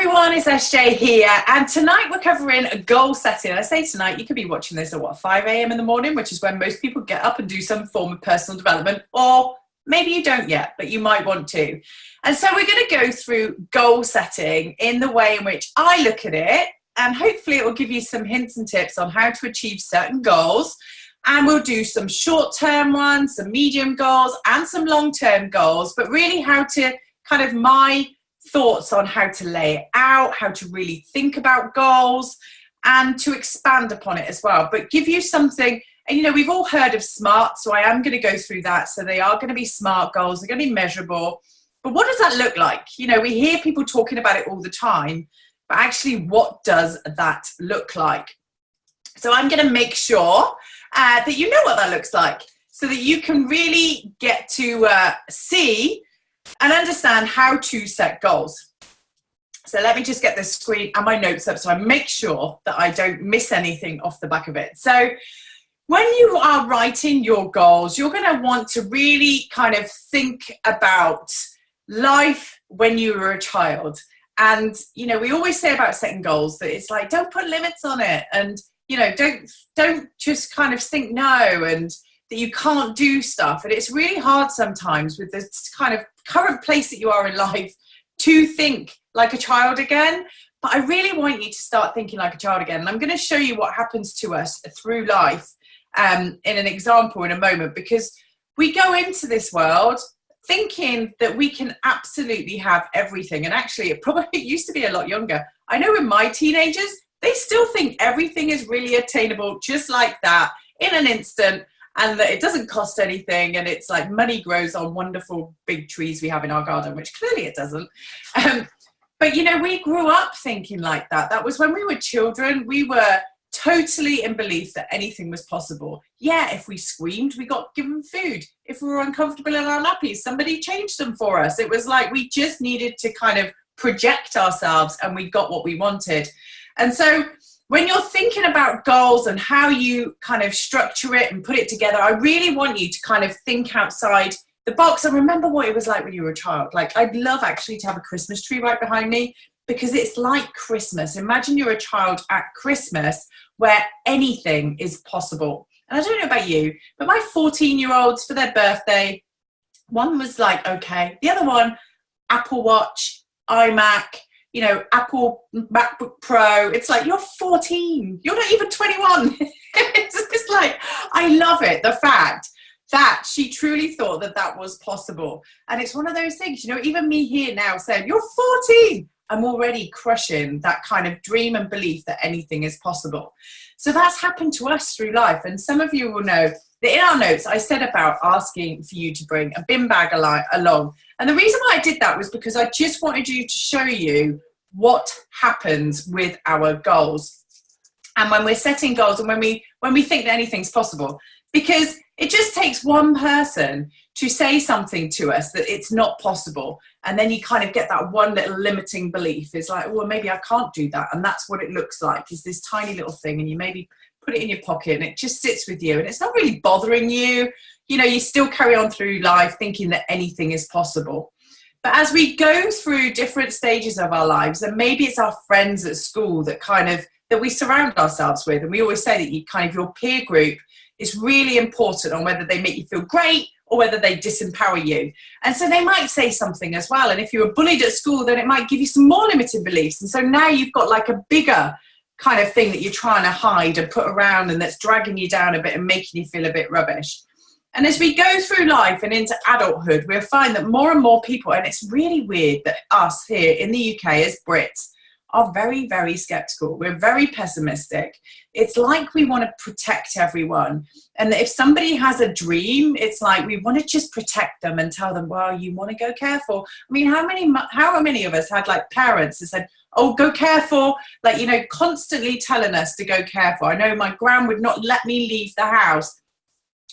everyone, it's SJ here, and tonight we're covering goal setting. I say tonight, you could be watching this at 5 a.m. in the morning, which is when most people get up and do some form of personal development, or maybe you don't yet, but you might want to. And so we're going to go through goal setting in the way in which I look at it, and hopefully it will give you some hints and tips on how to achieve certain goals. And we'll do some short-term ones, some medium goals, and some long-term goals, but really how to kind of my thoughts on how to lay it out, how to really think about goals, and to expand upon it as well, but give you something. And you know, we've all heard of SMART, so I am going to go through that. So they are going to be SMART goals, they're going to be measurable, but what does that look like? You know, we hear people talking about it all the time, but actually what does that look like? So I'm going to make sure that you know what that looks like, so that you can really get to see and understand how to set goals. So let me just get this screen and my notes up so I make sure that I don't miss anything off the back of it. So when you are writing your goals, you're going to want to really kind of think about life when you were a child. And, you know, we always say about setting goals that it's like, don't put limits on it. And, you know, don't just kind of think no, and that you can't do stuff. And it's really hard sometimes with this kind of current place that you are in life to think like a child again. But I really want you to start thinking like a child again. And I'm going to show you what happens to us through life in an example in a moment, because we go into this world thinking that we can absolutely have everything. And actually, it used to be a lot younger. I know with my teenagers, they still think everything is really attainable just like that in an instant, and that it doesn't cost anything, and it's like money grows on wonderful big trees we have in our garden, which clearly it doesn't. But you know, we grew up thinking like that. That was when we were children. We were totally in belief that anything was possible. Yeah, if we screamed, we got given food. If we were uncomfortable in our nappies, somebody changed them for us. It was like we just needed to kind of project ourselves, and we got what we wanted. And so when you're thinking about goals and how you kind of structure it and put it together, I really want you to kind of think outside the box and remember what it was like when you were a child. Like, I'd love actually to have a Christmas tree right behind me, because it's like Christmas. Imagine you're a child at Christmas where anything is possible. And I don't know about you, but my 14-year-olds for their birthday, one was like, okay. The other one, Apple Watch, iMac, you know, Apple MacBook Pro. It's like, you're 14. You're not even 21. It's like, I love it. The fact that she truly thought that that was possible. And it's one of those things, you know, even me here now saying, you're 14. I'm already crushing that kind of dream and belief that anything is possible. So that's happened to us through life. And some of you will know that in our notes, I said about asking for you to bring a bin bag along. And the reason why I did that was because I just wanted you to show you what happens with our goals. And when we're setting goals and when we think that anything's possible, because it just takes one person to say something to us that it's not possible. And then you kind of get that one little limiting belief. It's like, well, maybe I can't do that. And that's what it looks like, is this tiny little thing. And you maybe put it in your pocket and it just sits with you. And it's not really bothering you. You know, you still carry on through life thinking that anything is possible. But as we go through different stages of our lives, and maybe it's our friends at school that we surround ourselves with. And we always say that you kind of, your peer group is really important on whether they make you feel great or whether they disempower you. And so they might say something as well. And if you were bullied at school, then it might give you some more limiting beliefs. And so now you've got like a bigger kind of thing that you're trying to hide and put around, and that's dragging you down a bit and making you feel a bit rubbish. And as we go through life and into adulthood, we'll find that more and more people, and it's really weird that us here in the UK as Brits are very, very skeptical. We're very pessimistic. It's like we want to protect everyone. And if somebody has a dream, it's like we want to just protect them and tell them, well, you want to go careful. I mean, how many of us had like parents that said, oh, go careful, like, you know, constantly telling us to go careful. I know my gran would not let me leave the house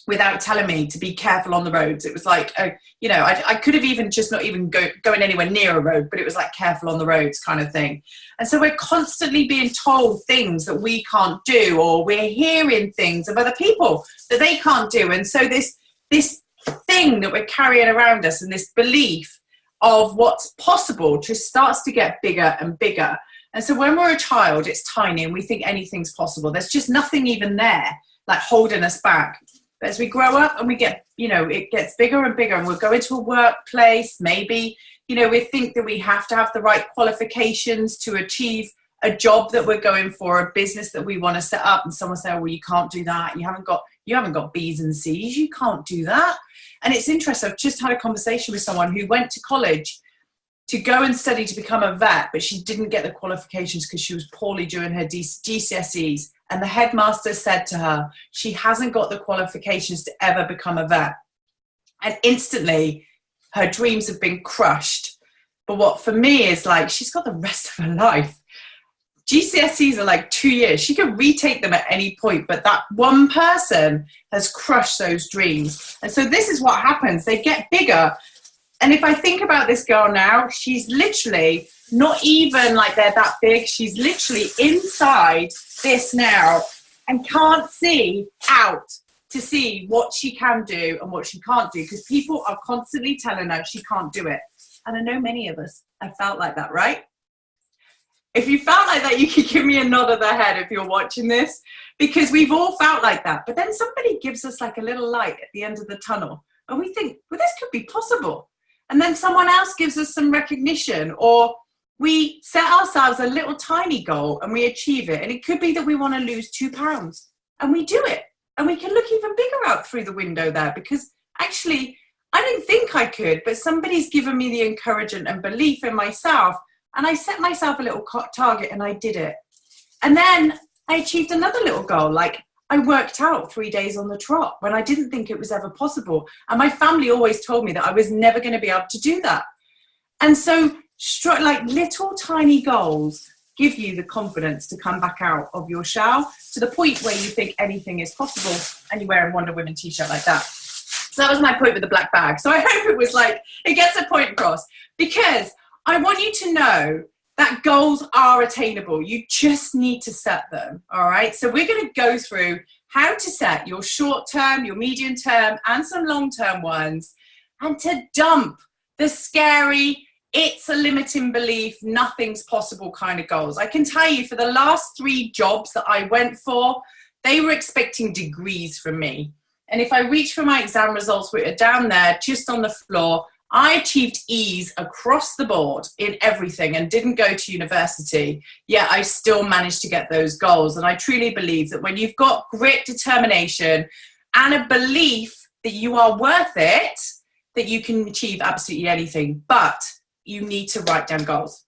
without telling me to be careful on the roads. It was like, you know, I could have even just not even going anywhere near a road, but it was like careful on the roads kind of thing. And so we're constantly being told things that we can't do, or we're hearing things of other people that they can't do. And so this thing that we're carrying around us, and this belief of what's possible just starts to get bigger and bigger. And so when we're a child, it's tiny and we think anything's possible. There's just nothing even there, like holding us back. But as we grow up and we get, it gets bigger and bigger, and we'll go into a workplace, maybe, we think that we have to have the right qualifications to achieve a job that we're going for, a business that we want to set up. And someone say, well, you can't do that. You haven't got B's and C's. You can't do that. And it's interesting. I've just had a conversation with someone who went to college to go and study to become a vet, but she didn't get the qualifications because she was poorly during her GCSEs. And the headmaster said to her, she hasn't got the qualifications to ever become a vet. And instantly her dreams have been crushed. But what for me is like, she's got the rest of her life. GCSEs are like 2 years. She can retake them at any point, but that one person has crushed those dreams. And so this is what happens. They get bigger. And if I think about this girl now, she's literally not even like they're that big. She's literally inside this now and can't see out to see what she can do and what she can't do, because people are constantly telling her she can't do it. And I know many of us have felt like that, right? If you felt like that, you could give me a nod of the head if you're watching this, because we've all felt like that. But then somebody gives us like a little light at the end of the tunnel and we think, well, this could be possible. And then someone else gives us some recognition, or we set ourselves a little tiny goal and we achieve it. And it could be that we want to lose 2 pounds and we do it. And we can look even bigger out through the window there, because actually I didn't think I could, but somebody's given me the encouragement and belief in myself. And I set myself a little target and I did it. And then I achieved another little goal. Like I worked out 3 days on the trot when I didn't think it was ever possible. And my family always told me that I was never going to be able to do that. And so like little tiny goals give you the confidence to come back out of your shell to the point where you think anything is possible, and you wear a Wonder Woman t-shirt like that. So that was my point with the black bag. So I hope it was like, it gets a point across, because I want you to know that goals are attainable. You just need to set them, all right? So we're going to go through how to set your short-term, your medium-term, and some long-term ones, and to dump the scary, it's a limiting belief, nothing's possible kind of goals. I can tell you, for the last 3 jobs that I went for, they were expecting degrees from me. And if I reach for my exam results, which are down there just on the floor, I achieved E's across the board in everything and didn't go to university, yet I still managed to get those goals. And I truly believe that when you've got grit, determination, and a belief that you are worth it, that you can achieve absolutely anything. But you need to write down goals.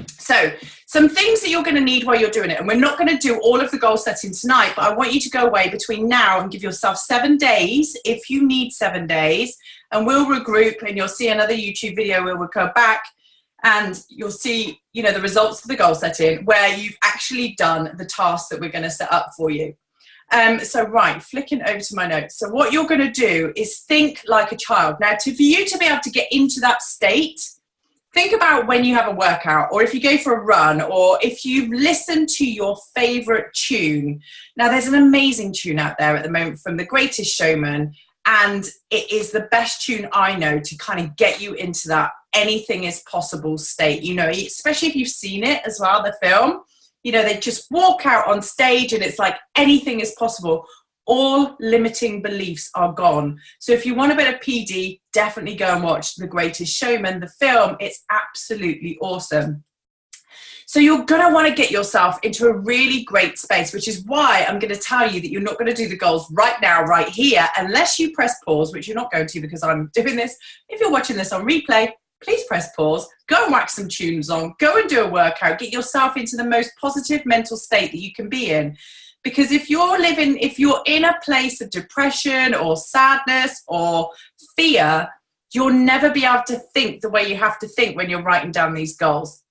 So some things that you're going to need while you're doing it, and we're not going to do all of the goal setting tonight, but I want you to go away between now and give yourself 7 days, if you need 7 days, and we'll regroup, and you'll see another YouTube video where we'll go back and you'll see, the results of the goal setting where you've actually done the task that we're going to set up for you. So right, flicking over to my notes. So what you're going to do is think like a child. Now, for you to be able to get into that state, think about when you have a workout, or if you go for a run, or if you listen to your favorite tune. Now, there's an amazing tune out there at the moment from The Greatest Showman, and it is the best tune I know to kind of get you into that anything is possible state, especially if you've seen it as well, the film. They just walk out on stage and it's like anything is possible. All limiting beliefs are gone. So if you want a bit of PD, definitely go and watch The Greatest Showman, the film. It's absolutely awesome. So you're going to want to get yourself into a really great space, which is why I'm going to tell you that you're not going to do the goals right now, right here, unless you press pause, which you're not going to because I'm doing this. If you're watching this on replay, please press pause, go and whack some tunes on, go and do a workout, get yourself into the most positive mental state that you can be in. Because if you're in a place of depression or sadness or fear, you'll never be able to think the way you have to think when you're writing down these goals.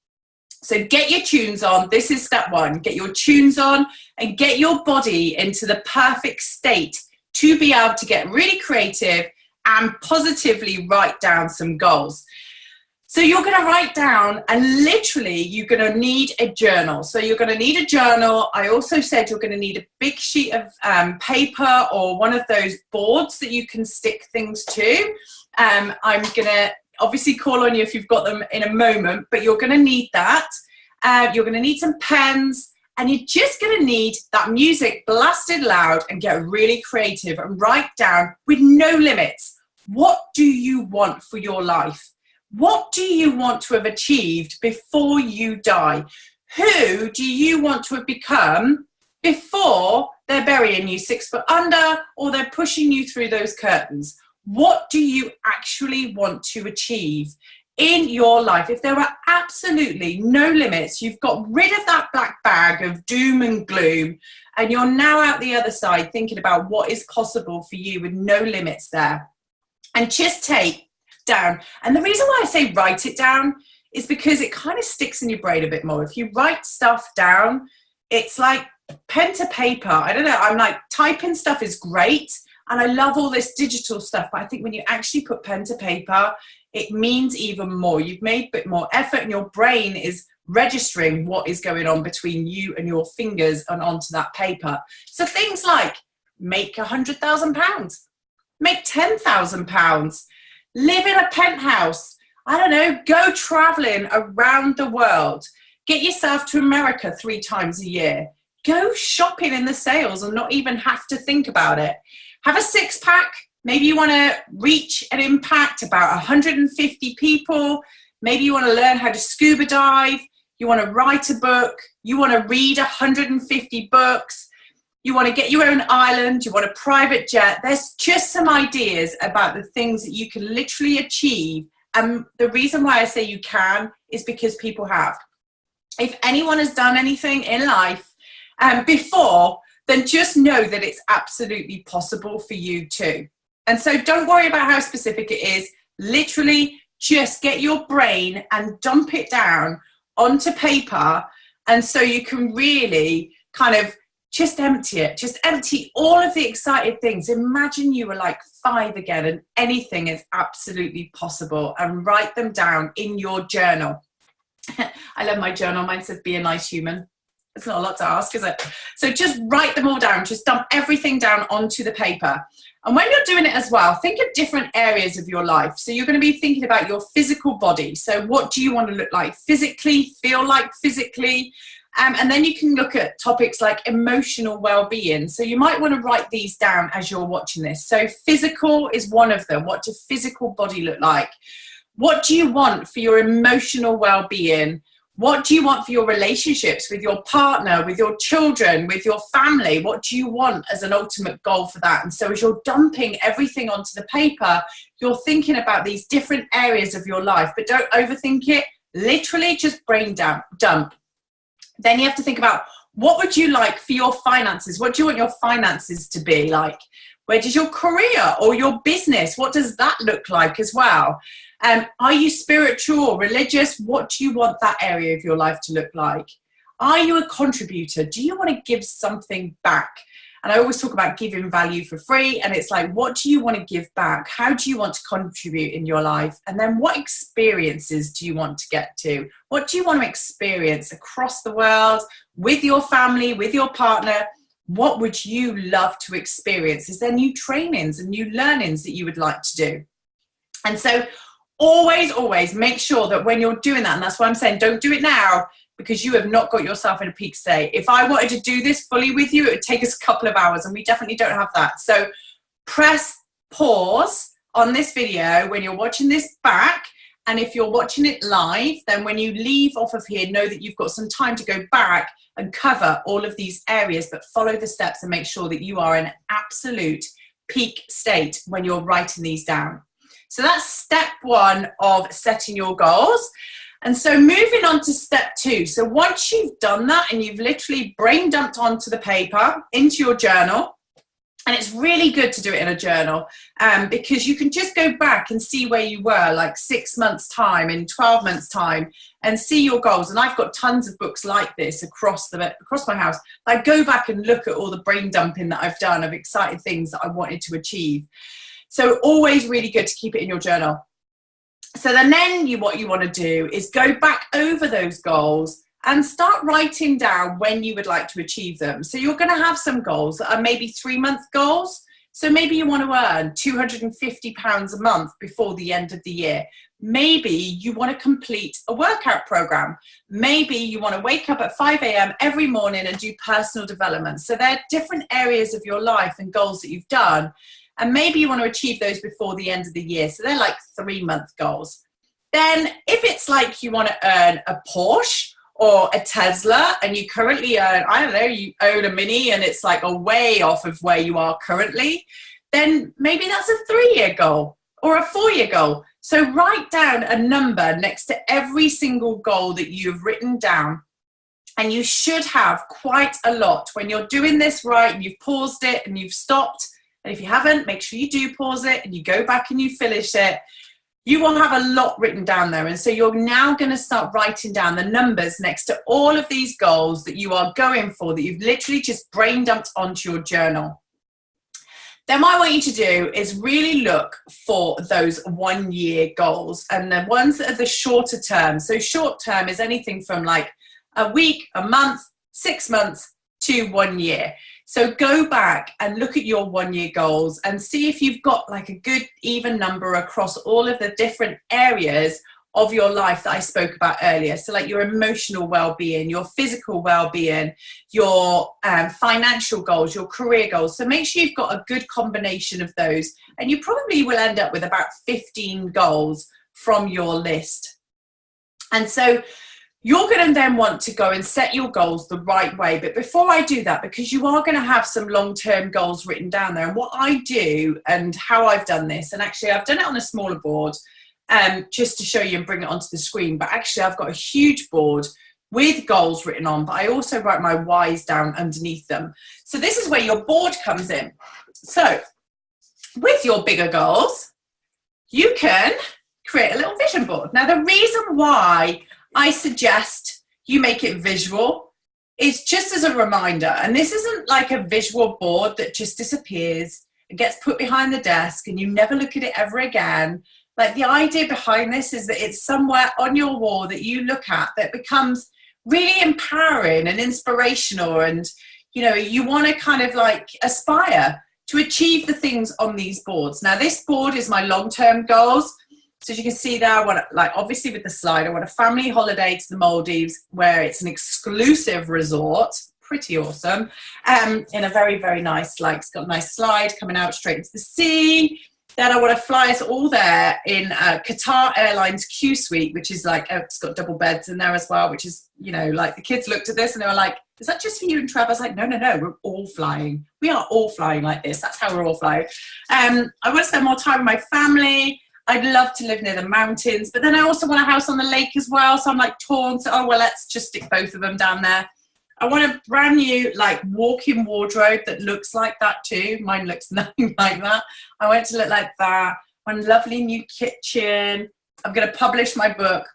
So get your tunes on. This is step 1. Get your tunes on and get your body into the perfect state to be able to get really creative and positively write down some goals. So you're going to write down, and literally you're going to need a journal. So you're going to need a journal. I also said you're going to need a big sheet of paper or one of those boards that you can stick things to. I'm going to obviously call on you if you've got them in a moment, but you're going to need that. You're going to need some pens, and you're just going to need that music blasted loud and get really creative and write down with no limits. What do you want for your life? What do you want to have achieved before you die? Who do you want to have become before they're burying you 6 foot under or they're pushing you through those curtains? What do you actually want to achieve in your life? If there were absolutely no limits, you've got rid of that black bag of doom and gloom, and you're now out the other side thinking about what is possible for you with no limits there. And just take down. And the reason why I say write it down is because it kind of sticks in your brain a bit more. If you write stuff down, it's like pen to paper. I don't know. I'm like, typing stuff is great. And I love all this digital stuff. But I think when you actually put pen to paper, it means even more. You've made a bit more effort, and your brain is registering what is going on between you and your fingers and onto that paper. So things like make £100,000, make £10,000, live in a penthouse, I don't know, go traveling around the world, get yourself to America 3 times a year, go shopping in the sales and not even have to think about it. Have a 6-pack. Maybe you want to reach and impact about 150 people. Maybe you want to learn how to scuba dive. You want to write a book. You want to read 150 books. You want to get your own island. You want a private jet. There's just some ideas about the things that you can literally achieve. And the reason why I say you can is because people have. If anyone has done anything in life before, then just know that it's absolutely possible for you too. And so don't worry about how specific it is. Literally just get your brain and dump it down onto paper. And so you can really kind of just empty it. Just empty all of the excited things. Imagine you were like 5 again and anything is absolutely possible, and write them down in your journal. I love my journal. Mine says, be a nice human. It's not a lot to ask, is it? So just write them all down. Just dump everything down onto the paper. And when you're doing it as well, think of different areas of your life. So you're going to be thinking about your physical body. So what do you want to look like physically, feel like physically? And then you can look at topics like emotional well-being. So you might want to write these down as you're watching this. So physical is one of them. What does physical body look like? What do you want for your emotional well-being? What do you want for your relationships with your partner, with your children, with your family? What do you want as an ultimate goal for that? And so as you're dumping everything onto the paper, you're thinking about these different areas of your life, but don't overthink it. Literally just brain dump. Then you have to think about, what would you like for your finances? What do you want your finances to be like? Where does your career or your business, what does that look like as well? Are you spiritual or religious? What do you want that area of your life to look like? Are you a contributor? Do you want to give something back? And I always talk about giving value for free. And it's like, what do you want to give back? How do you want to contribute in your life? And then what experiences do you want to get to? What do you want to experience across the world with your family, with your partner? What would you love to experience? Is there new trainings and new learnings that you would like to do? And so always make sure that when you're doing that, and that's why I'm saying don't do it now, because you have not got yourself in a peak state. If I wanted to do this fully with you, it would take us a couple of hours, and we definitely don't have that. So press pause on this video when you're watching this back. And if you're watching it live, then when you leave off of here, know that you've got some time to go back and cover all of these areas, but follow the steps and make sure that you are in absolute peak state when you're writing these down. So that's step 1 of setting your goals. And so moving on to step 2. So once you've done that and you've literally brain dumped onto the paper, into your journal, and it's really good to do it in a journal because you can just go back and see where you were like 6 months time, in 12 months time, and see your goals. And I've got tons of books like this across my house. I go back and look at all the brain dumping that I've done of exciting things that I wanted to achieve. So always really good to keep it in your journal. So then what you want to do is go back over those goals and start writing down when you would like to achieve them. So you're going to have some goals that are maybe 3-month goals. So maybe you want to earn £250 a month before the end of the year. Maybe you want to complete a workout program. Maybe you want to wake up at 5 a.m. every morning and do personal development. So there are different areas of your life and goals that you've done. And maybe you want to achieve those before the end of the year. So they're like 3-month goals. Then if it's like you want to earn a Porsche or a Tesla, and you currently earn, I don't know, you own a Mini and it's like a way off of where you are currently, then maybe that's a 3-year goal or a 4-year goal. So write down a number next to every single goal that you've written down. And you should have quite a lot. When you're doing this right and you've paused it and you've stopped, and if you haven't, make sure you do pause it and you go back and you finish it. You will have a lot written down there. And so you're now going to start writing down the numbers next to all of these goals that you are going for, that you've literally just brain dumped onto your journal. Then what I want you to do is really look for those 1-year goals and the ones that are the shorter term. So short term is anything from like a week, a month, 6 months to 1 year. So go back and look at your 1-year goals and see if you've got like a good even number across all of the different areas of your life that I spoke about earlier. So like your emotional well-being, your physical well-being, your financial goals, your career goals. So make sure you've got a good combination of those. And you probably will end up with about 15 goals from your list. And so you're going to then want to go and set your goals the right way. But before I do that, because you are going to have some long-term goals written down there, and what I do and how I've done this, and actually I've done it on a smaller board just to show you and bring it onto the screen. But actually I've got a huge board with goals written on, but I also write my whys down underneath them. So this is where your board comes in. So with your bigger goals, you can create a little vision board. Now the reason why I suggest you make it visual is just as a reminder, and this isn't like a visual board that just disappears and gets put behind the desk and you never look at it ever again. Like the idea behind this is that it's somewhere on your wall that you look at that becomes really empowering and inspirational, and you know, you want to kind of like aspire to achieve the things on these boards. Now this board is my long-term goals. So as you can see there, I want, like obviously with the slide, I want a family holiday to the Maldives where it's an exclusive resort, pretty awesome, in a very, very nice, like it's got a nice slide coming out straight into the sea. Then I want to fly us all there in Qatar Airlines Q Suite, which is like, it's got double beds in there as well, which is, you know, like the kids looked at this and they were like, is that just for you and Trevor? I was like, no, we're all flying. We are all flying like this. That's how we're all flying. I want to spend more time with my family. I'd love to live near the mountains, but then I also want a house on the lake as well. So I'm like torn. So, oh, well, let's just stick both of them down there. I want a brand new like walk-in wardrobe that looks like that too. Mine looks nothing like that. I want it to look like that. One lovely new kitchen. I'm going to publish my book.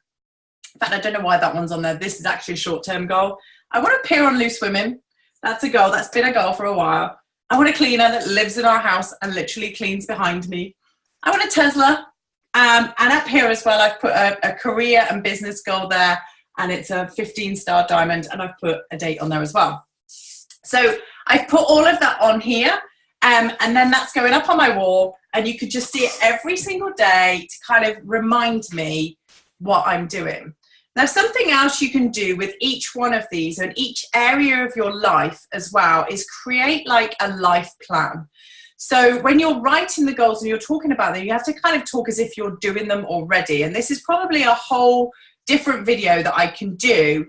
In fact, I don't know why that one's on there. This is actually a short-term goal. I want to appear on Loose Women. That's a goal. That's been a goal for a while. I want a cleaner that lives in our house and literally cleans behind me. I want a Tesla. And up here as well, I've put a career and business goal there, and it's a 15-star diamond, and I've put a date on there as well. So I've put all of that on here, and then that's going up on my wall, and you could just see it every single day to kind of remind me what I'm doing. Now, something else you can do with each one of these and each area of your life as well is create like a life plan. So when you're writing the goals and you're talking about them, you have to kind of talk as if you're doing them already. And this is probably a whole different video that I can do.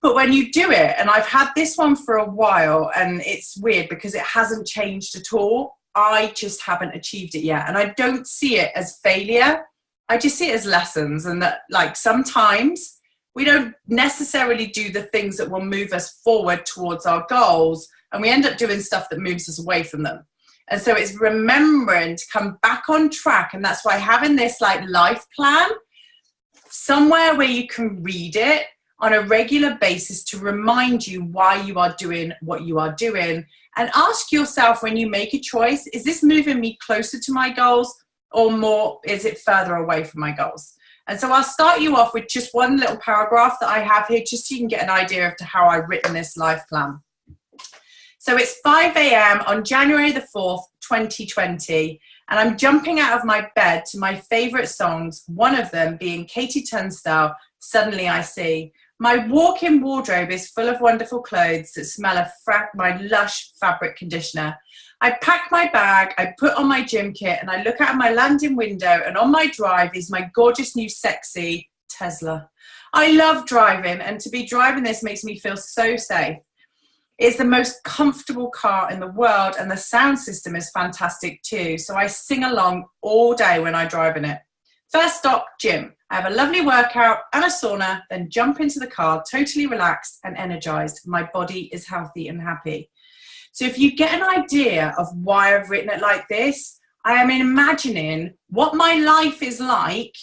But when you do it, and I've had this one for a while, and it's weird because it hasn't changed at all. I just haven't achieved it yet. And I don't see it as failure. I just see it as lessons, and that like sometimes we don't necessarily do the things that will move us forward towards our goals, and we end up doing stuff that moves us away from them. And so it's remembering to come back on track. And that's why having this like life plan somewhere where you can read it on a regular basis to remind you why you are doing what you are doing, and ask yourself when you make a choice, is this moving me closer to my goals or more, is it further away from my goals? And so I'll start you off with just one little paragraph that I have here, just so you can get an idea of how I've written this life plan. So it's 5 a.m. on January the 4th, 2020, And I'm jumping out of my bed to my favorite songs, one of them being Katie Turnstile, Suddenly I See. My walk-in wardrobe is full of wonderful clothes that smell of my lush fabric conditioner. I pack my bag, I put on my gym kit, and I look out my landing window, and on my drive is my gorgeous new sexy Tesla. I love driving, and to be driving this makes me feel so safe. It's the most comfortable car in the world, and the sound system is fantastic too, so I sing along all day when I drive in it. First stop, gym. I have a lovely workout and a sauna, then jump into the car, totally relaxed and energized. My body is healthy and happy. So if you get an idea of why I've written it like this, I am imagining what my life is like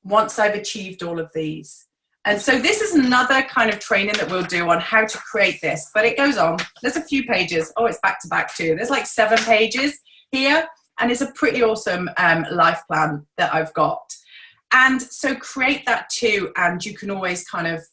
once I've achieved all of these. And so this is another kind of training that we'll do on how to create this, but it goes on. There's a few pages. Oh, it's back to back too. There's like 7 pages here, and it's a pretty awesome life plan that I've got. And so create that too, and you can always kind of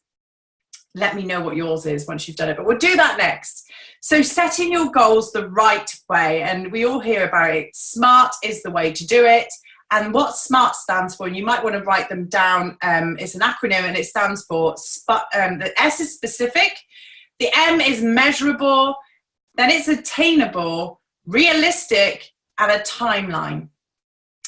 let me know what yours is once you've done it, but we'll do that next. So setting your goals the right way, and we all hear about it. SMART is the way to do it. And what SMART stands for, and you might want to write them down, it's an acronym, and it stands for, the S is specific, the M is measurable, then it's attainable, realistic, and a timeline.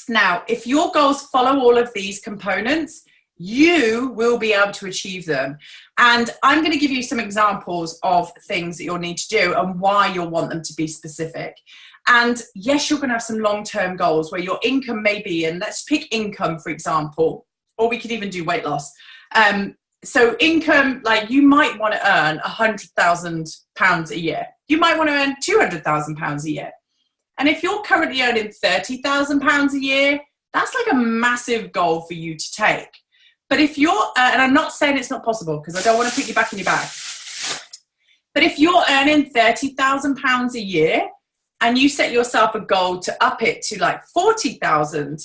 Now, if your goals follow all of these components, you will be able to achieve them. And I'm going to give you some examples of things that you'll need to do and why you'll want them to be specific. And yes, you're going to have some long-term goals where your income may be, and let's pick income, for example, or we could even do weight loss. So income, like you might want to earn £100,000 a year. You might want to earn £200,000 a year. And if you're currently earning £30,000 a year, that's like a massive goal for you to take. But if you're, and I'm not saying it's not possible because I don't want to put you back in your bag, but if you're earning £30,000 a year and you set yourself a goal to up it to like 40,000,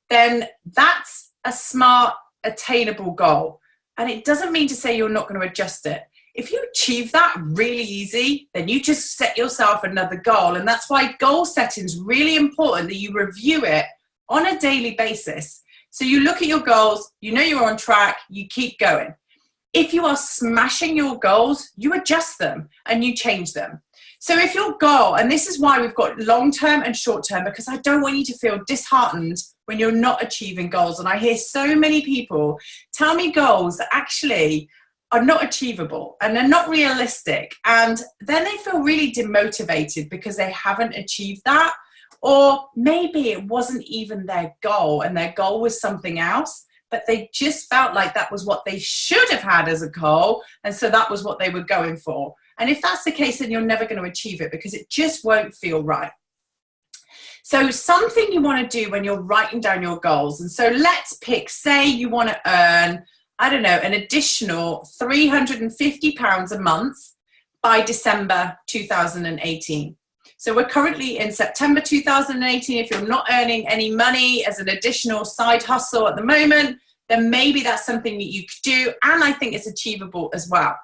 then that's a smart, attainable goal. And it doesn't mean to say you're not going to adjust it. If you achieve that really easy, then you just set yourself another goal. And that's why goal setting is really important, that you review it on a daily basis. So you look at your goals, you know you're on track, you keep going. If you are smashing your goals, you adjust them and you change them. So if your goal, and this is why we've got long-term and short-term, because I don't want you to feel disheartened when you're not achieving goals. And I hear so many people tell me goals that actually are not achievable and they're not realistic. And then they feel really demotivated because they haven't achieved that. Or maybe it wasn't even their goal and their goal was something else, but they just felt like that was what they should have had as a goal. And so that was what they were going for. And if that's the case, then you're never going to achieve it because it just won't feel right. So something you want to do when you're writing down your goals. And so let's pick, say you want to earn, I don't know, an additional £350 a month by December 2018. So we're currently in September 2018. If you're not earning any money as an additional side hustle at the moment, then maybe that's something that you could do. And I think it's achievable as well.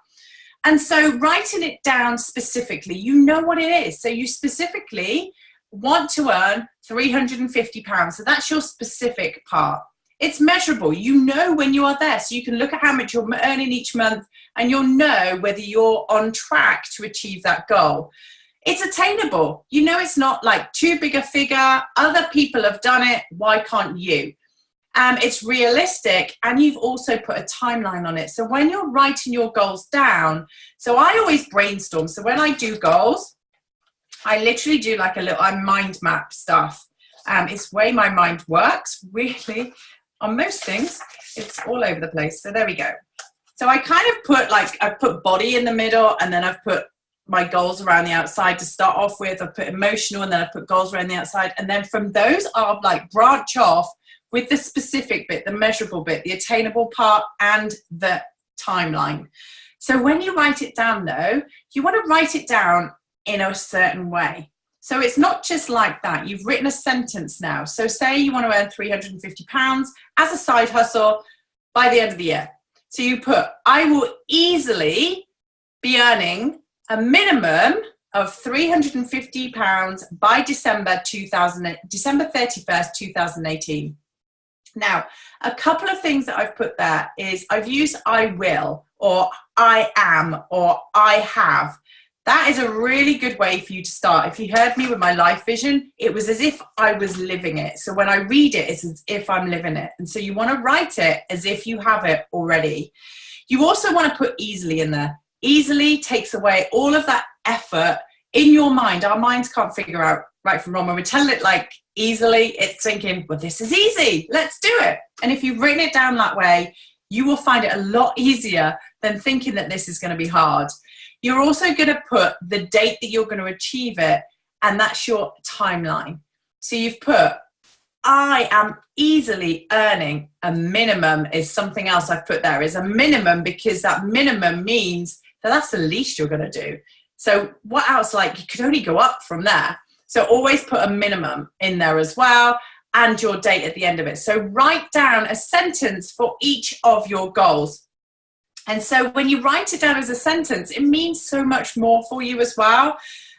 And so writing it down specifically, you know what it is. So you specifically want to earn £350. So that's your specific part. It's measurable. You know when you are there. So you can look at how much you're earning each month and you'll know whether you're on track to achieve that goal. It's attainable. You know it's not like too big a figure. Other people have done it. Why can't you? It's realistic, and you've also put a timeline on it. So when you're writing your goals down, so I always brainstorm. So when I do goals, I literally do like a little mind map stuff. It's the way my mind works, really. On most things, it's all over the place. So there we go. So I kind of put I've put body in the middle, and then I've put my goals around the outside to start off with. I've put emotional, and then I've put goals around the outside. And then from those, I'll like branch off with the specific bit, the measurable bit, the attainable part, and the timeline. So when you write it down though, you want to write it down in a certain way. So it's not just like that. You've written a sentence now. So say you want to earn £350 as a side hustle by the end of the year. So you put, I will easily be earning a minimum of £350 by December 31st, 2018. Now, a couple of things that I've put there is I've used I will, or I am, or I have. That is a really good way for you to start. If you heard me with my life vision, it was as if I was living it. So when I read it, it's as if I'm living it. And so you want to write it as if you have it already. You also want to put easily in there. Easily takes away all of that effort in your mind. Our minds can't figure out right from wrong. When we tell it like easily, it's thinking, well, this is easy, let's do it. And if you've written it down that way, you will find it a lot easier than thinking that this is going to be hard. You're also going to put the date that you're going to achieve it, and that's your timeline. So you've put, I am easily earning a minimum is something else I've put there, is a minimum, because that minimum means that that's the least you're going to do. So what else? Like, you could only go up from there. So always put a minimum in there as well, and your date at the end of it. So write down a sentence for each of your goals. And so when you write it down as a sentence, it means so much more for you as well.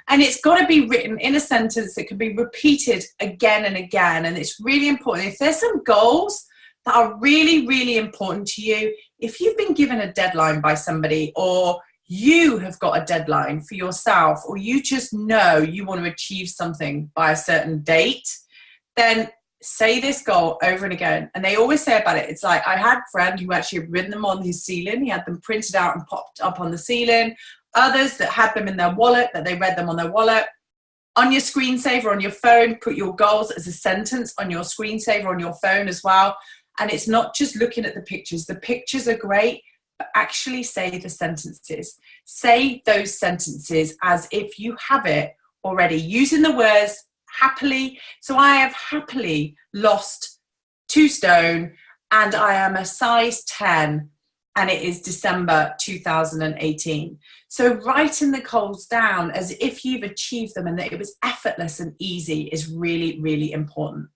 And it's got to be written in a sentence that can be repeated again and again. And it's really important. If there's some goals that are really, really important to you, if you've been given a deadline by somebody, or you have got a deadline for yourself, or you just know you want to achieve something by a certain date, then say this goal over and again. And they always say about it, it's like, I had a friend who actually had written them on his ceiling. He had them printed out and popped up on the ceiling. Others that had them in their wallet, that they read them on their wallet. On your screensaver on your phone, put your goals as a sentence on your screensaver on your phone as well. And it's not just looking at the pictures. The pictures are great, but actually say the sentences. Say those sentences as if you have it already, using the words happily. So I have happily lost 2 stone, and I am a size 10, and it is December 2018. So writing the goals down as if you've achieved them and that it was effortless and easy is really, really important.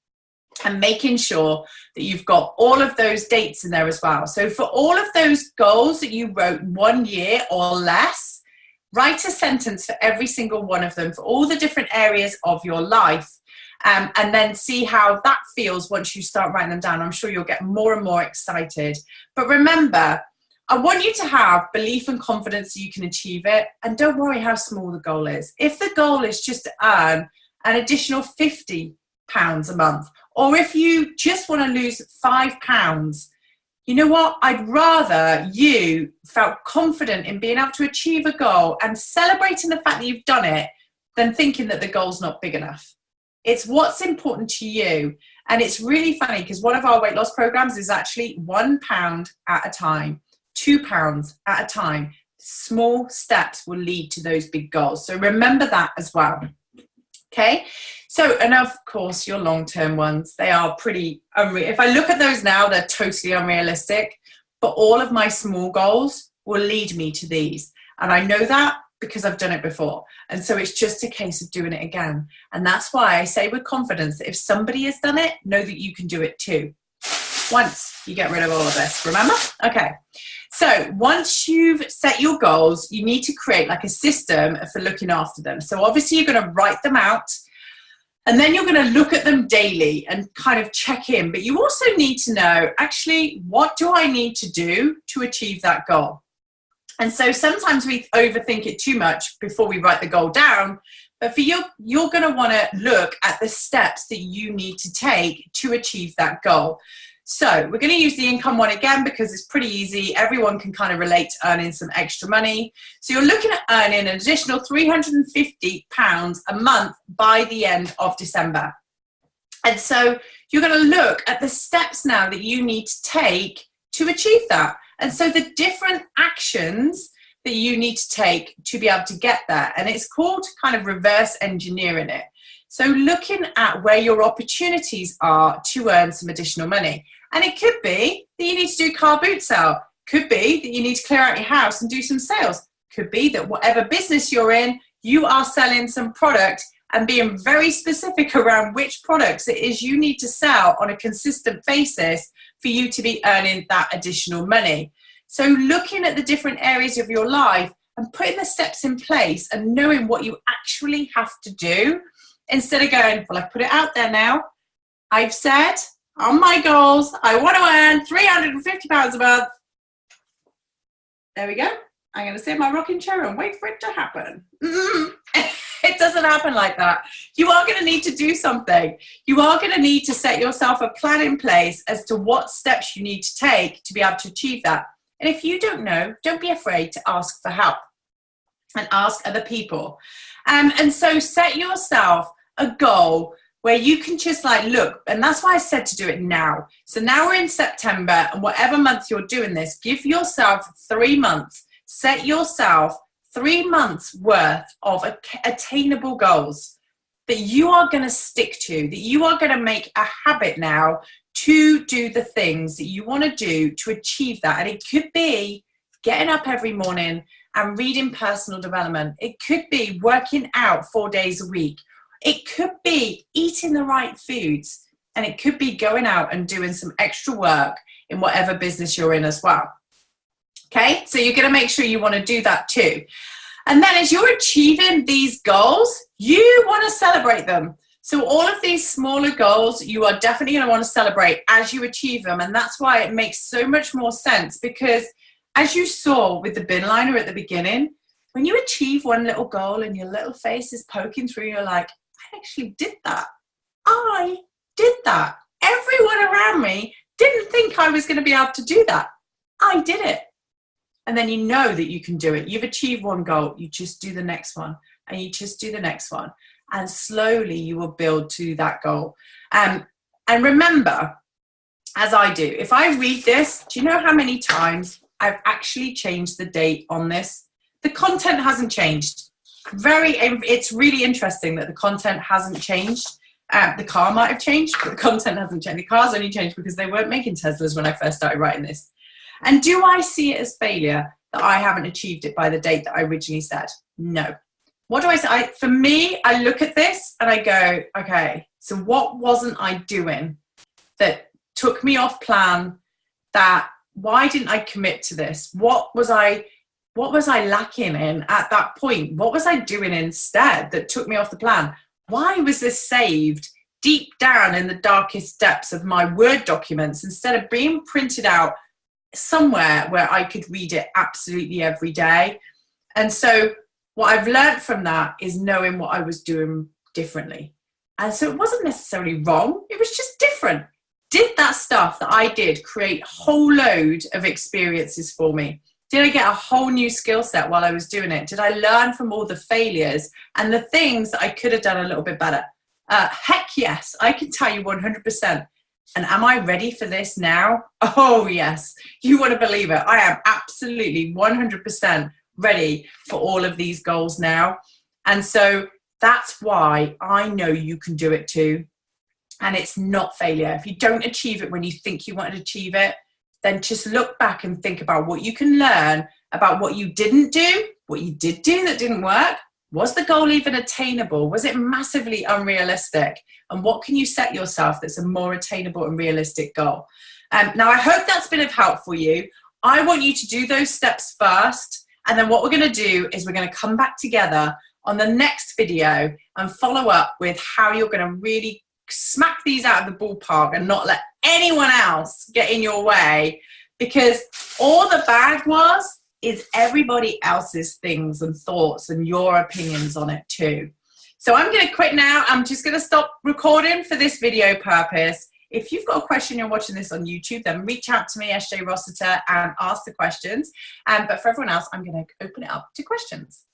And making sure that you've got all of those dates in there as well. So for all of those goals that you wrote 1 year or less, write a sentence for every single one of them for all the different areas of your life, and then see how that feels once you start writing them down. I'm sure you'll get more and more excited. But remember, I want you to have belief and confidence that you can achieve it. And don't worry how small the goal is. If the goal is just to earn an additional £50 a month, or if you just want to lose £5, you know what? I'd rather you felt confident in being able to achieve a goal and celebrating the fact that you've done it than thinking that the goal's not big enough. It's what's important to you. And it's really funny because one of our weight loss programs is actually £1 at a time, £2 at a time. Small steps will lead to those big goals. So remember that as well. Okay. So, and of course, your long-term ones, they are pretty unreal. If I look at those now, they're totally unrealistic. But all of my small goals will lead me to these. And I know that because I've done it before. And so it's just a case of doing it again. And that's why I say with confidence that if somebody has done it, know that you can do it too. Once you get rid of all of this, remember? Okay. So once you've set your goals, you need to create like a system for looking after them. So obviously you're going to write them out, and then you're going to look at them daily and kind of check in. But you also need to know, actually, what do I need to do to achieve that goal? And so sometimes we overthink it too much before we write the goal down. But for you, you're going to want to look at the steps that you need to take to achieve that goal. So we're going to use the income one again because it's pretty easy. Everyone can kind of relate to earning some extra money. So you're looking at earning an additional £350 a month by the end of December. And so you're going to look at the steps now that you need to take to achieve that. And so the different actions that you need to take to be able to get there. And it's called kind of reverse engineering it. So looking at where your opportunities are to earn some additional money. And it could be that you need to do car boot sale. Could be that you need to clear out your house and do some sales. Could be that whatever business you're in, you are selling some product and being very specific around which products it is you need to sell on a consistent basis for you to be earning that additional money. So looking at the different areas of your life and putting the steps in place and knowing what you actually have to do, instead of going, well, I've put it out there now. I've said on my goals, I want to earn £350 a month. There we go. I'm going to sit in my rocking chair and wait for it to happen. It doesn't happen like that. You are going to need to do something. You are going to need to set yourself a plan in place as to what steps you need to take to be able to achieve that. And if you don't know, don't be afraid to ask for help and ask other people. And so set yourself a goal where you can just like look, and that's why I said to do it now. So now we're in September, and whatever month you're doing this, give yourself 3 months. Set yourself 3 months worth of attainable goals that you are going to stick to, that you are going to make a habit now to do the things that you want to do to achieve that. And it could be getting up every morning and reading personal development. It could be working out 4 days a week. It could be eating the right foods. And it could be going out and doing some extra work in whatever business you're in as well. Okay, so you're going to make sure you want to do that too. And then as you're achieving these goals, you want to celebrate them. So all of these smaller goals, you are definitely going to want to celebrate as you achieve them. And that's why it makes so much more sense, because as you saw with the bin liner at the beginning, when you achieve one little goal and your little face is poking through, you're like, I actually did that. I did that. Everyone around me didn't think I was going to be able to do that. I did it. And then you know that you can do it. You've achieved one goal, you just do the next one, and you just do the next one. And slowly you will build to that goal. And remember, as I do, if I read this, do you know how many times I've actually changed the date on this? The content hasn't changed. It's really interesting that the content hasn't changed. The car might have changed, but the content hasn't changed. The car's only changed because they weren't making Teslas when I first started writing this. And do I see it as failure that I haven't achieved it by the date that I originally said? No. What do I say? For me, I look at this and I go, okay, so what wasn't I doing that took me off plan? Why didn't I commit to this? What was I lacking in at that point? What was I doing instead that took me off the plan? Why was this saved deep down in the darkest depths of my Word documents instead of being printed out somewhere where I could read it absolutely every day? And so what I've learned from that is knowing what I was doing differently. And so it wasn't necessarily wrong, it was just different. Did that stuff that I did create a whole load of experiences for me? Did I get a whole new skill set while I was doing it? Did I learn from all the failures and the things that I could have done a little bit better? Heck yes, I can tell you 100%. And am I ready for this now? Oh yes, you want to believe it. I am absolutely 100% ready for all of these goals now. And so that's why I know you can do it too. And it's not failure. If you don't achieve it when you think you want to achieve it, then just look back and think about what you can learn about what you didn't do, what you did do that didn't work. Was the goal even attainable? Was it massively unrealistic? And what can you set yourself that's a more attainable and realistic goal? Now, I hope that's been of help for you. I want you to do those steps first. And then what we're going to do is we're going to come back together on the next video and follow up with how you're going to really smack these out of the ballpark and not let anyone else get in your way, because all the bag is everybody else's things and thoughts and your opinions on it too. So I'm going to quit now. I'm just going to stop recording for this video purpose. If you've got a question, you're watching this on YouTube, then reach out to me, SJ Rossiter, and ask the questions. But for everyone else, I'm going to open it up to questions.